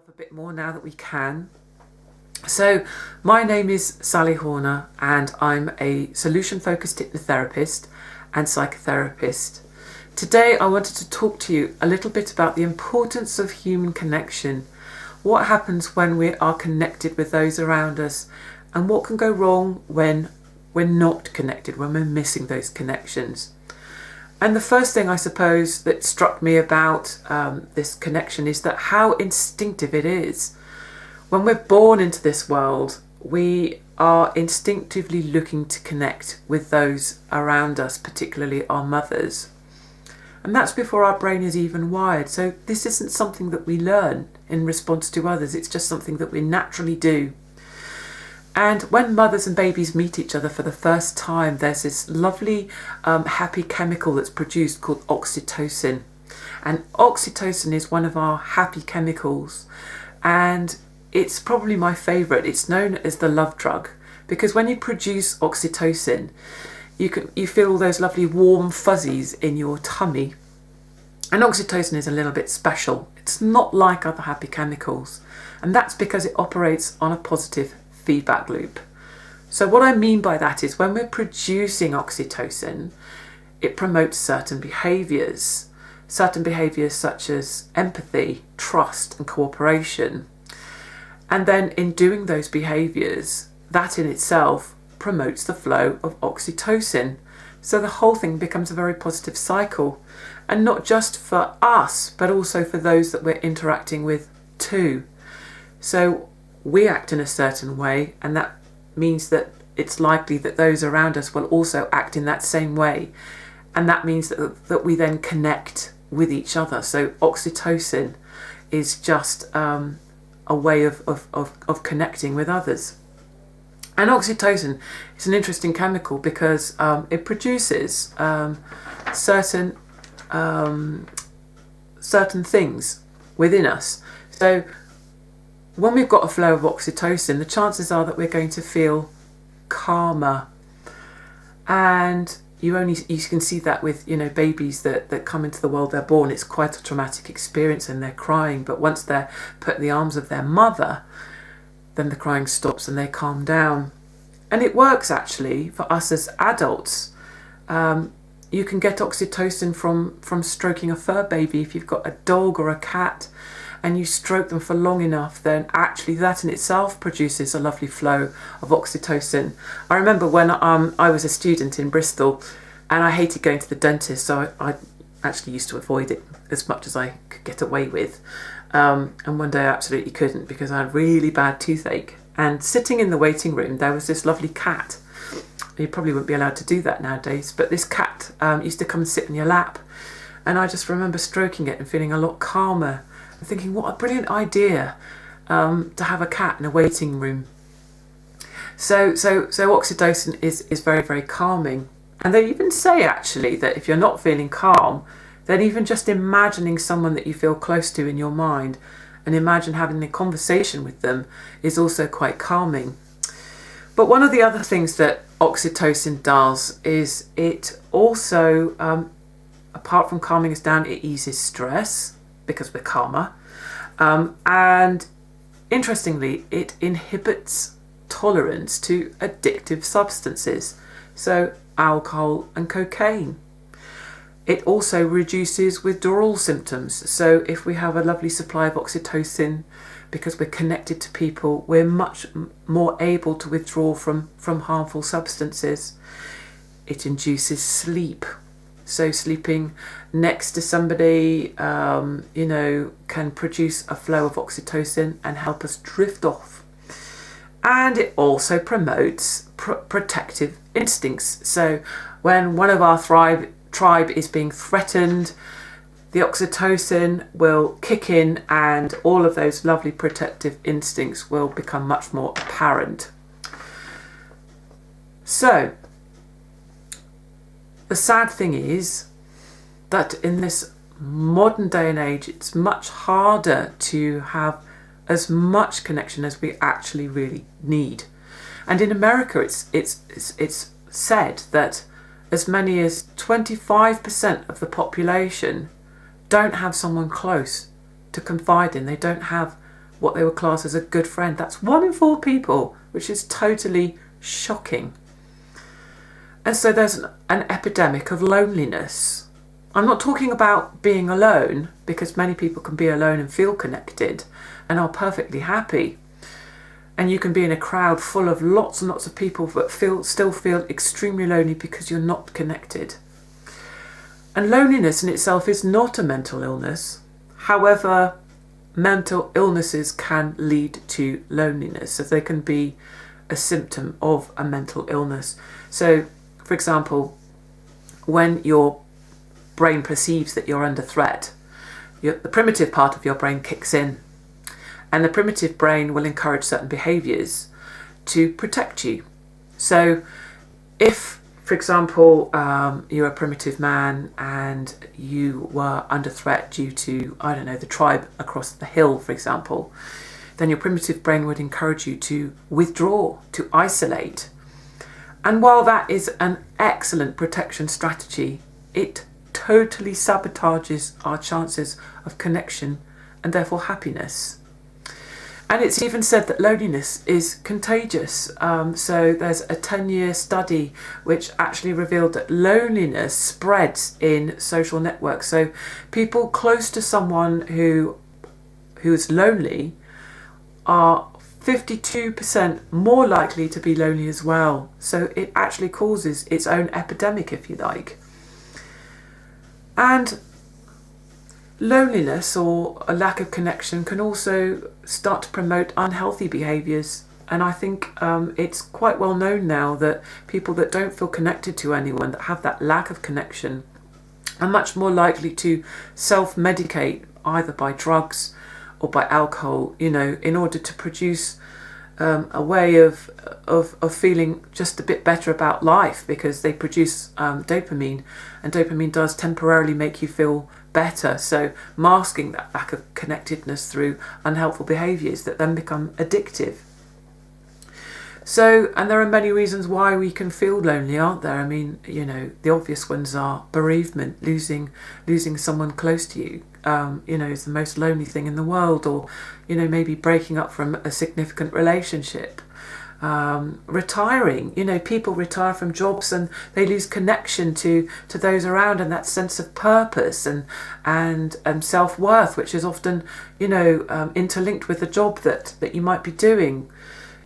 A bit more now that we can. So my name is Sally Horner and I'm a solution-focused hypnotherapist and psychotherapist. Today I wanted to talk to you a little bit about the importance of human connection, what happens when we are connected with those around us, and what can go wrong when we're not connected, when we're missing those connections. And the first thing I suppose that struck me about this connection is that how instinctive it is. When we're born into this world, we are instinctively looking to connect with those around us, particularly our mothers. And that's before our brain is even wired. So this isn't something that we learn in response to others. It's just something that we naturally do. And when mothers and babies meet each other for the first time, there's this lovely happy chemical that's produced called oxytocin. And oxytocin is one of our happy chemicals. And it's probably my favourite. It's known as the love drug, because when you produce oxytocin, you feel all those lovely warm fuzzies in your tummy. And oxytocin is a little bit special. It's not like other happy chemicals. And that's because it operates on a positive feedback loop. So what I mean by that is when we're producing oxytocin, it promotes certain behaviours such as empathy, trust and cooperation. And then in doing those behaviours, that in itself promotes the flow of oxytocin. So the whole thing becomes a very positive cycle, and not just for us, but also for those that we're interacting with too. So we act in a certain way, and that means that it's likely that those around us will also act in that same way, and that means that we then connect with each other. So oxytocin is just a way of connecting with others. And oxytocin is an interesting chemical because it produces certain things within us. So when we've got a flow of oxytocin, the chances are that we're going to feel calmer. And you can see that with babies that come into the world. They're born, it's quite a traumatic experience and they're crying, but once they're put in the arms of their mother, then the crying stops and they calm down. And it works actually for us as adults. You can get oxytocin from stroking a fur baby. If you've got a dog or a cat and you stroke them for long enough, then actually that in itself produces a lovely flow of oxytocin. I remember when I was a student in Bristol and I hated going to the dentist, so I actually used to avoid it as much as I could get away with. And one day I absolutely couldn't because I had really bad toothache. And sitting in the waiting room, there was this lovely cat. You probably wouldn't be allowed to do that nowadays, but this cat used to come and sit in your lap. And I just remember stroking it and feeling a lot calmer. Thinking, what a brilliant idea to have a cat in a waiting room. So oxytocin is very, very calming. And they even say actually that if you're not feeling calm, then even just imagining someone that you feel close to in your mind and imagine having a conversation with them is also quite calming. But one of the other things that oxytocin does is it also, apart from calming us down, it eases stress, because we're calmer, and interestingly it inhibits tolerance to addictive substances, so alcohol and cocaine. It also reduces withdrawal symptoms, so if we have a lovely supply of oxytocin because we're connected to people, we're much more able to withdraw from harmful substances. It induces sleep. So sleeping next to somebody, can produce a flow of oxytocin and help us drift off. And it also promotes protective instincts. So when one of our tribe is being threatened, the oxytocin will kick in and all of those lovely protective instincts will become much more apparent. So the sad thing is that in this modern day and age, it's much harder to have as much connection as we actually really need. And in America, it's said that as many as 25% of the population don't have someone close to confide in. They don't have what they would class as a good friend. That's 1 in 4 people, which is totally shocking. And so there's an epidemic of loneliness. I'm not talking about being alone, because many people can be alone and feel connected and are perfectly happy. And you can be in a crowd full of lots and lots of people but still feel extremely lonely because you're not connected. And loneliness in itself is not a mental illness. However, mental illnesses can lead to loneliness, so they can be a symptom of a mental illness. So, for example, when your brain perceives that you're under threat, the primitive part of your brain kicks in, and the primitive brain will encourage certain behaviours to protect you. So if, for example, you're a primitive man and you were under threat due to, I don't know, the tribe across the hill, for example, then your primitive brain would encourage you to withdraw, to isolate. And while that is an excellent protection strategy, it totally sabotages our chances of connection and therefore happiness. And it's even said that loneliness is contagious. So there's a 10-year study which actually revealed that loneliness spreads in social networks. So people close to someone who's lonely are 52% more likely to be lonely as well. So it actually causes its own epidemic, if you like. And loneliness or a lack of connection can also start to promote unhealthy behaviours. And I think it's quite well known now that people that don't feel connected to anyone, that have that lack of connection, are much more likely to self-medicate either by drugs or by alcohol, in order to produce a way of feeling just a bit better about life, because they produce dopamine, and dopamine does temporarily make you feel better. So masking that lack of connectedness through unhelpful behaviours that then become addictive. So, and there are many reasons why we can feel lonely, aren't there? I mean, the obvious ones are bereavement, losing someone close to you, is the most lonely thing in the world, or, maybe breaking up from a significant relationship. Retiring, people retire from jobs and they lose connection to those around, and that sense of purpose and self-worth, which is often, interlinked with the job that you might be doing.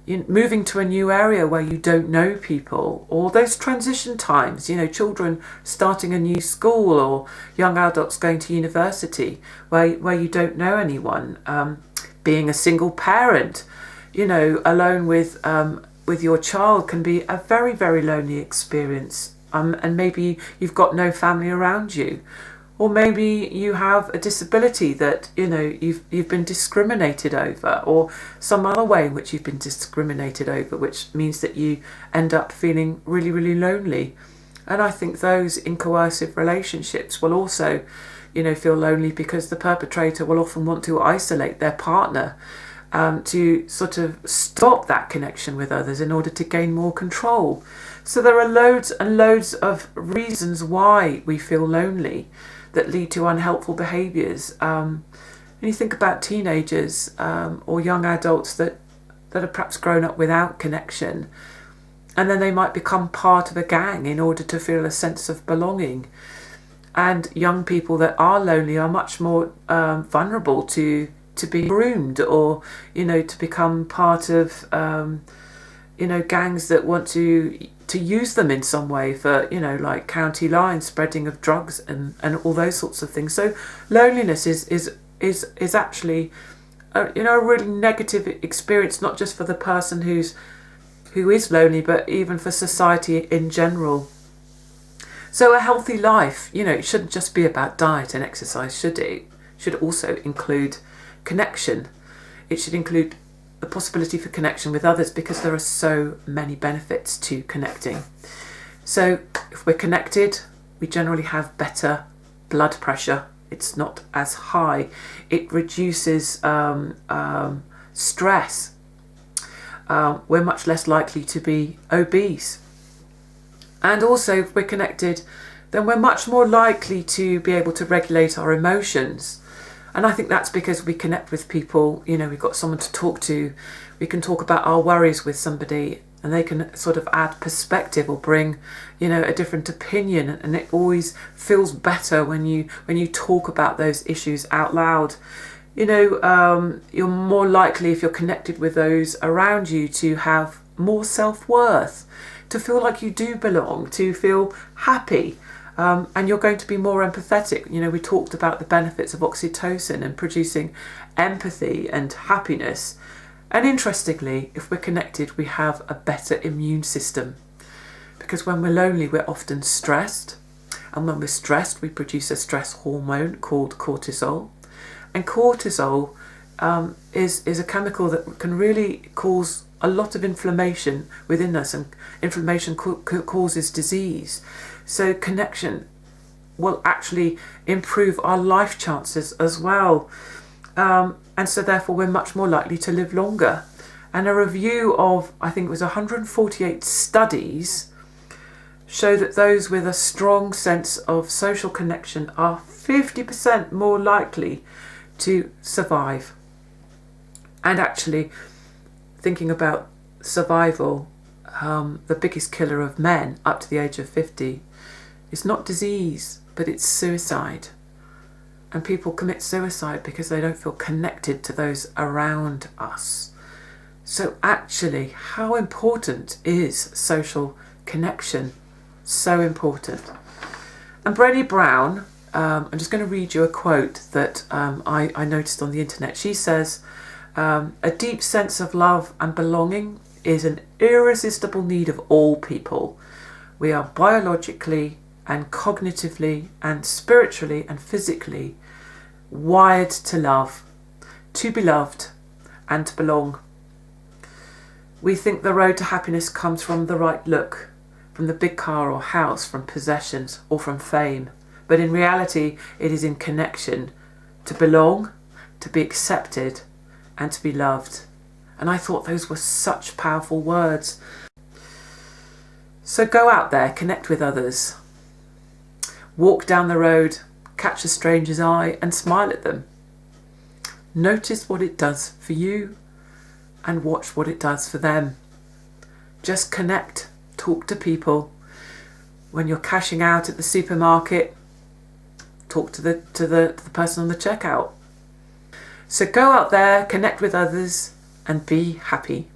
Moving to a new area where you don't know people, or those transition times, children starting a new school, or young adults going to university where you don't know anyone, being a single parent, alone with your child can be a very, very lonely experience, and maybe you've got no family around you. Or maybe you have a disability that, you've been discriminated over, or some other way in which you've been discriminated over, which means that you end up feeling really, really lonely. And I think those in coercive relationships will also, feel lonely, because the perpetrator will often want to isolate their partner to sort of stop that connection with others in order to gain more control. So there are loads and loads of reasons why we feel lonely that lead to unhelpful behaviours. And you think about teenagers or young adults that have perhaps grown up without connection, and then they might become part of a gang in order to feel a sense of belonging. And young people that are lonely are much more vulnerable to be groomed, or to become part of gangs that want to use them in some way for, like county line spreading of drugs and all those sorts of things. So loneliness is actually a really negative experience, not just for the person who is lonely, but even for society in general. So a healthy life, it shouldn't just be about diet and exercise, should it? It should also include connection. It should include the possibility for connection with others, because there are so many benefits to connecting. So if we're connected, we generally have better blood pressure. It's not as high. It reduces stress. We're much less likely to be obese. And also, if we're connected, then we're much more likely to be able to regulate our emotions. And I think that's because we connect with people, you know, we've got someone to talk to. We can talk about our worries with somebody and they can sort of add perspective or bring, you know, a different opinion. And it always feels better when you talk about those issues out loud. You know, you're more likely, if you're connected with those around you, to have more self-worth, to feel like you do belong, to feel happy. And you're going to be more empathetic. You know, we talked about the benefits of oxytocin and producing empathy and happiness. And interestingly, if we're connected, we have a better immune system. Because when we're lonely, we're often stressed. And when we're stressed, we produce a stress hormone called cortisol. And cortisol is a chemical that can really cause a lot of inflammation within us. And inflammation causes disease. So connection will actually improve our life chances as well. And so therefore we're much more likely to live longer. And a review of, I think it was 148 studies, show that those with a strong sense of social connection are 50% more likely to survive. And actually, thinking about survival, the biggest killer of men up to the age of 50, it's not disease, but it's suicide. And people commit suicide because they don't feel connected to those around us. So actually, how important is social connection? So important. And Brené Brown, I'm just going to read you a quote that I noticed on the internet. She says, a deep sense of love and belonging is an irresistible need of all people. We are biologically and cognitively and spiritually and physically wired to love, to be loved, and to belong. We think the road to happiness comes from the right look, from the big car or house, from possessions or from fame. But in reality, it is in connection to belong, to be accepted, and to be loved. And I thought those were such powerful words. So go out there, connect with others. Walk down the road, catch a stranger's eye and smile at them. Notice what it does for you and watch what it does for them. Just connect, talk to people. When you're cashing out at the supermarket, talk to the person on the checkout. So go out there, connect with others and be happy.